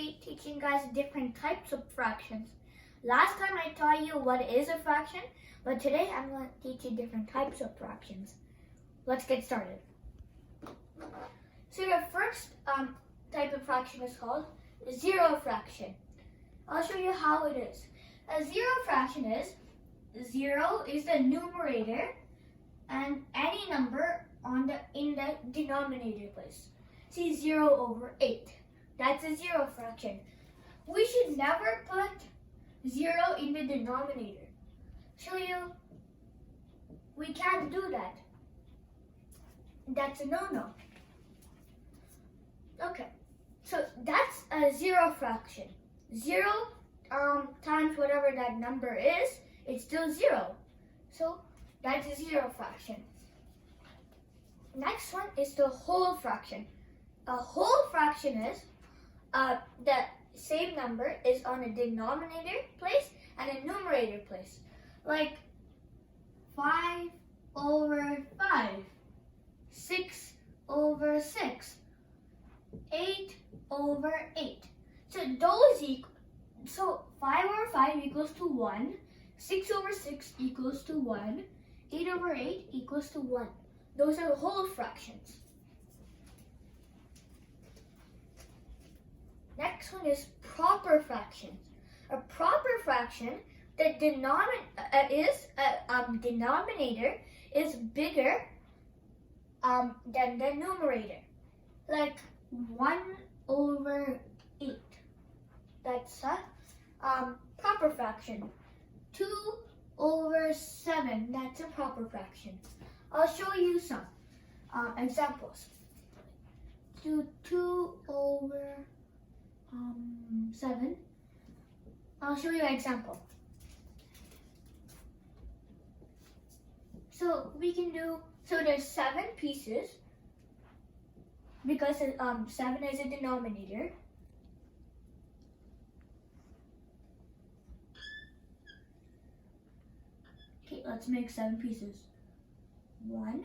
be teaching you guys different types of fractions. Last time I taught you what is a fraction, but today I'm going to teach you different types of fractions. Let's get started. So the first type of fraction is called zero fraction. I'll show you how it is. A zero fraction is 0 is the numerator and any number in the denominator place. See, 0 over 8. That's a zero fraction. We should never put 0 in the denominator. Show you, we can't do that. That's a no-no. Okay, so that's a zero fraction. 0 times whatever that number is, it's still 0. So that's a zero fraction. Next one is the whole fraction. A whole fraction is the same number is on a denominator place and a numerator place. Like 5 over 5, 6 over 6, 8 over 8. So 5 over 5 equals to 1, 6 over 6 equals to 1, 8 over 8 equals to 1. Those are the whole fractions. Next one is proper fractions. A proper fraction, the denominator is bigger than the numerator. Like 1 over 8. That's a proper fraction. 2 over 7. That's a proper fraction. I'll show you some examples. 2 over 7. I'll show you an example. So there's 7 pieces because 7 is a denominator. Okay, let's make 7 pieces. 1,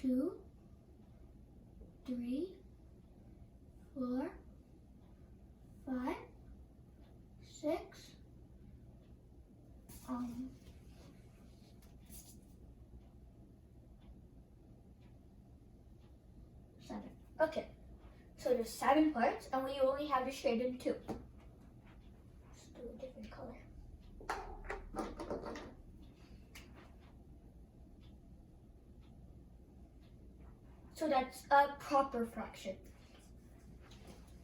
2, 3, 4, 5, 6, 7. Okay, so there's 7 parts and we only have to shade in 2. Let's do a different color. So that's a proper fraction.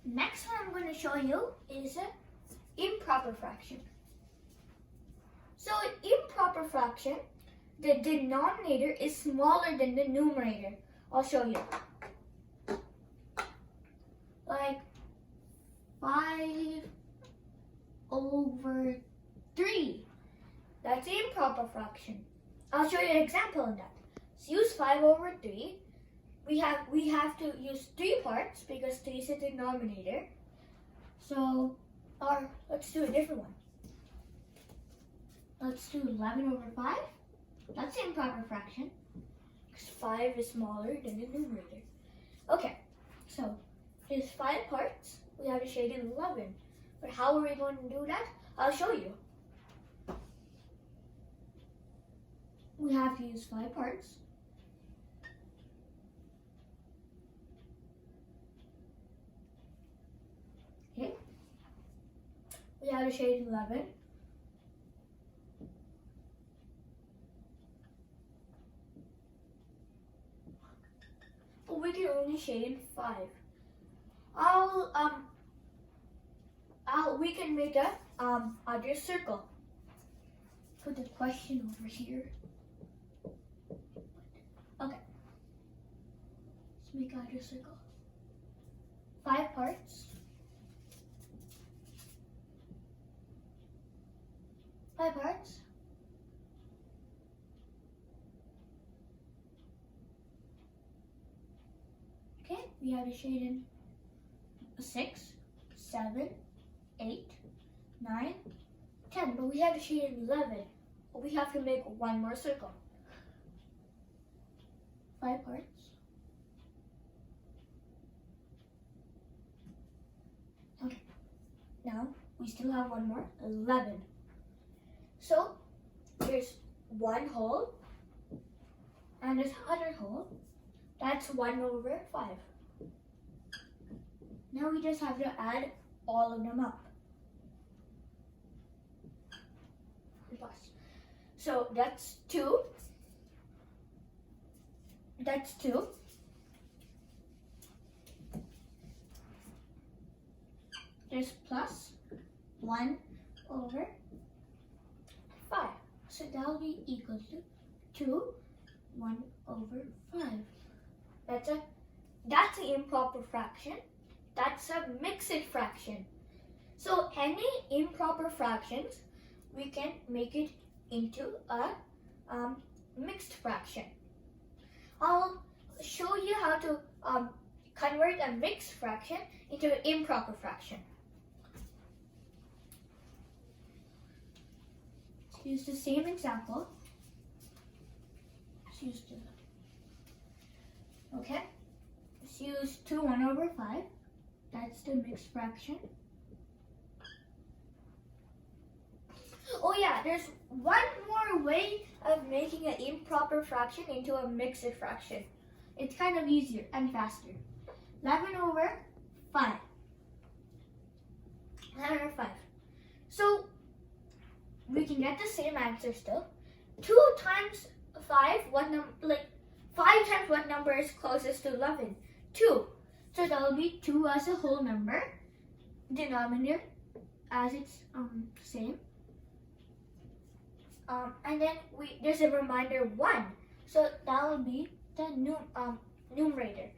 Next one I'm going to show you is an improper fraction. So an improper fraction, the denominator is smaller than the numerator. I'll show you. Like 5 over 3. That's an improper fraction. I'll show you an example of that. So use 5 over 3. We have to use 3 parts because 3 is a denominator. So, let's do a different one. Let's do 11 over 5. That's an improper fraction because 5 is smaller than the numerator. Okay, so there's 5 parts. We have to shade in 11. But how are we going to do that? I'll show you. We have to use 5 parts. Okay, we have to shade 11. But we can only shade in 5. We can make a other circle. Put the question over here. Okay, let's make other circle. 5 parts. 5 parts. Okay, we have to shade in 6, 7, 8, 9, 10. But we have to shade in 11. We have to make one more circle. 5 parts. Okay. still have one more, 11. So there's one whole and this other whole. That's 1 over 5. Now we just have to add all of them up. So that's 2. That's 2. There's plus 1 over 5. So that will be equal to 2, 1 over 5. That's an improper fraction. That's a mixed fraction. So any improper fractions, we can make it into a mixed fraction. I'll show you how to convert a mixed fraction into an improper fraction. Let's use the same example. Okay, let's use 2 1 over 5. That's the mixed fraction. Oh yeah, there's one more way of making an improper fraction into a mixed fraction. It's kind of easier and faster. 11 over 5. 11 over 5. So we can get the same answer still. 2 times 5, 5 times what number is closest to 11? 2. So that will be 2 as a whole number. Denominator as its same. And then there's a remainder 1. So that will be the numerator.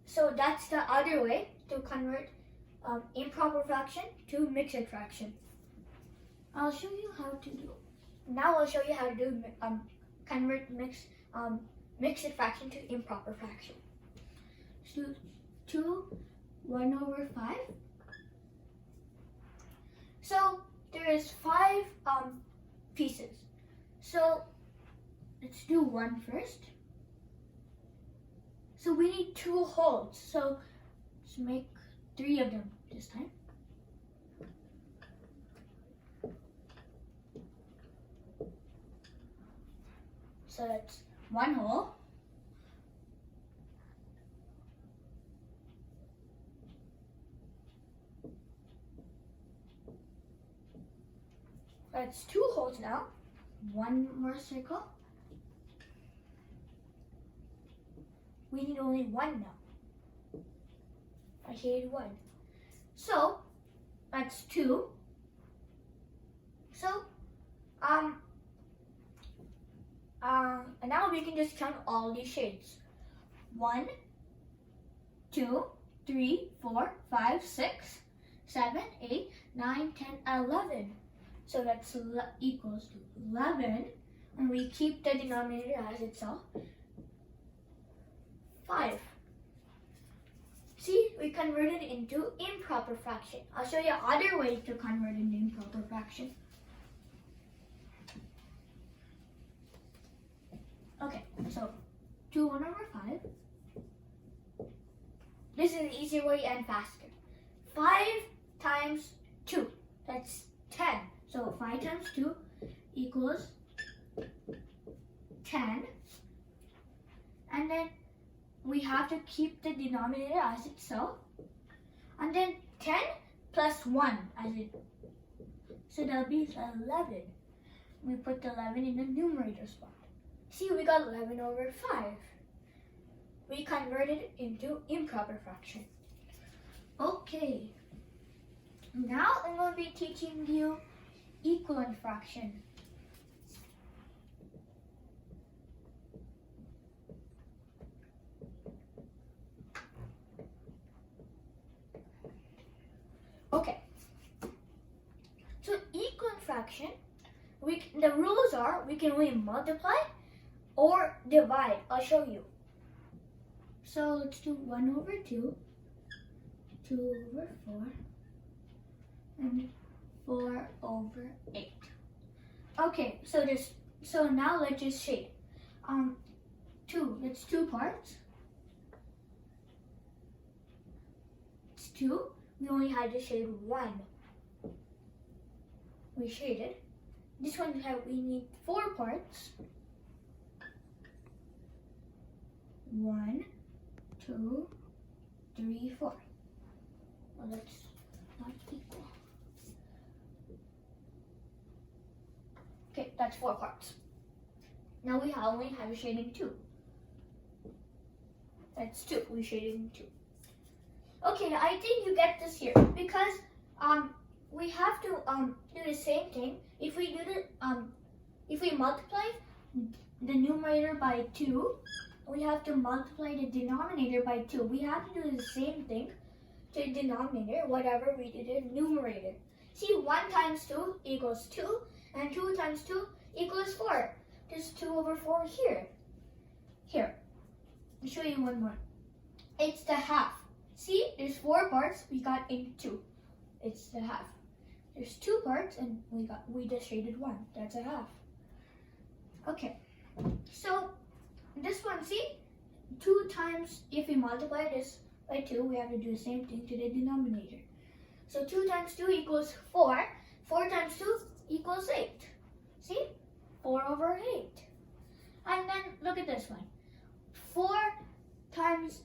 So that's the other way to convert improper fraction to mixed fraction. I'll show you how to do. Now I'll show you how to do convert mixed fraction to improper fraction. So 2 1 over 5. So there is 5 pieces. So let's do 1 first. So we need 2 wholes. So let's make 3 of them this time. So that's 1 whole. That's 2 holes now. 1 more circle. We need only 1 now. I shaded 1. So that's 2. So and now we can just count all these shades. 1, 2, 3, 4, 5, 6, 7, 8, 9, 10, 11. So that's equals to 11, and we keep the denominator as itself. 5. See, we converted into improper fraction. I'll show you other way to convert into improper fraction. Okay, so 2 1 over 5. This is an easier way and faster. 5 times 2, that's 10. So 5 times 2 equals 10. And then we have to keep the denominator as itself. And then 10 plus 1 as it. So that'll be 11. We put the 11 in the numerator spot. See, we got 11 over 5. We converted it into improper fraction. Okay. Now I'm going to be teaching you equivalent fraction. Okay. So equivalent fraction, the rules are we can only multiply or divide. I'll show you. So let's do 1 over 2, 2 over 4, and 4 over 8. Okay, so now let's just shade. 2, that's 2 parts. It's 2. we only had to shade one. We shaded. This one we need 4 parts. 1, 2, 3, 4. Well, that's not equal. Okay, that's 4 parts. Now we only have shading 2. That's 2. We shaded 2. Okay, I think you get this here because we have to do the same thing. If we do if we multiply the numerator by 2, we have to multiply the denominator by 2. We have to do the same thing to the denominator, whatever we did in numerator. See, 1 times 2 equals 2, and 2 times 2 equals 4. There's 2 over 4 here. Here, I'll show you one more. It's the half. See, there's 4 parts, we got in 2. It's the half. There's 2 parts, and we just shaded 1. That's a half. Okay, so this one, see, 2 times, if we multiply this by 2, we have to do the same thing to the denominator. So 2 times 2 equals 4. 4 times 2 equals 8. See, 4 over 8. And then look at this one. 4 times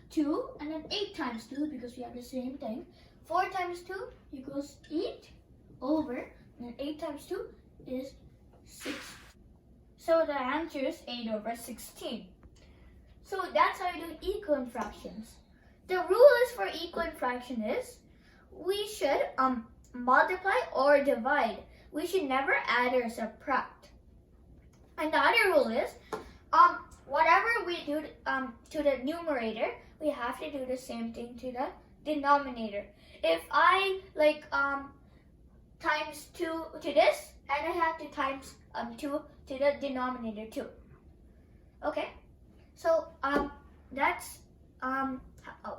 2, and then 8 times 2, because we have the same thing. 4 times 2 equals 8 over, and 8 times 2 is 6. So the answer is 8 over 16. So that's how you do equal fractions. The rule is for equal fraction is we should multiply or divide. We should never add or subtract. And the other rule is whatever we do to the numerator, we have to do the same thing to the denominator. If I times 2 to this, and I have to times 2 to the denominator too. Okay, so that's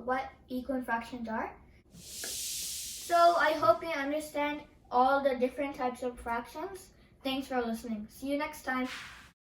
what equal fractions are. So I hope you understand all the different types of fractions. Thanks for listening. See you next time.